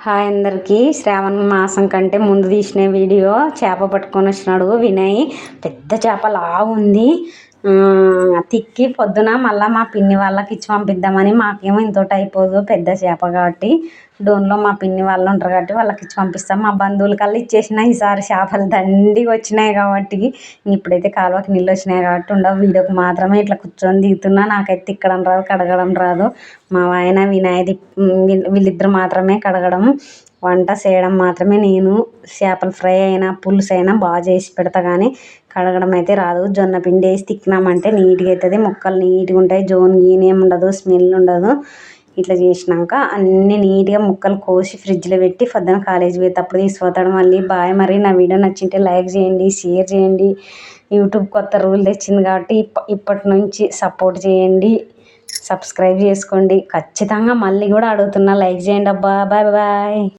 Hi అందరికీ. శ్రావణ మాసం కంటే ముందు తీసిన వీడియో చేప పట్టుకొని వచ్చినాడు వినయ్. పెద్ద చేప ఉంది. తిక్కి పొద్దున మళ్ళీ మా పిన్ని వాళ్ళకి ఇచ్చి పంపిద్దామని, మాకేమో ఇంతోటి అయిపోదు పెద్ద చేప కాబట్టి డోన్లో మా పిన్ని వాళ్ళు ఉంటారు కాబట్టి వాళ్ళకి ఇచ్చి పంపిస్తాం. మా బంధువుల కల్లా ఇచ్చేసిన ఈసారి చేపలు దండిగా వచ్చినాయి కాబట్టి ఇప్పుడైతే కాలువకి నీళ్ళు వచ్చినాయి కాబట్టి ఉండవు. వీడియోకి మాత్రమే ఇట్లా కూర్చొని దిగుతున్నా. నాకైతే తిక్కడం రాదు, కడగడం రాదు. మా ఆయన వినాయది వీళ్ళిద్దరు మాత్రమే కడగడం, వంట చేయడం మాత్రమే నేను. చేపల ఫ్రై అయినా పులుసు అయినా బాగా చేసి పెడతా కానీ కడగడం అయితే రాదు. జొన్న పిండి వేసి తిక్కినామంటే నీట్గా అవుతుంది, ముక్కలు నీట్గా ఉంటాయి, జోన్ గీనేం ఉండదు, స్మెల్ ఉండదు. ఇట్లా చేసినాక అన్నీ నీట్గా ముక్కలు కోసి ఫ్రిడ్జ్లో పెట్టి పొద్దున కాలేజీ పోయేటప్పుడు తీసుకుపోతాడు. మళ్ళీ బాయ్. మరి నా వీడియో నచ్చింటే లైక్ చేయండి, షేర్ చేయండి. యూట్యూబ్ కొత్త రూల్ తెచ్చింది కాబట్టి ఇప్పటి నుంచి సపోర్ట్ చేయండి, సబ్స్క్రైబ్ చేసుకోండి. ఖచ్చితంగా మళ్ళీ కూడా అడుగుతున్నా, లైక్ చేయండి అబ్బా. Bye bye.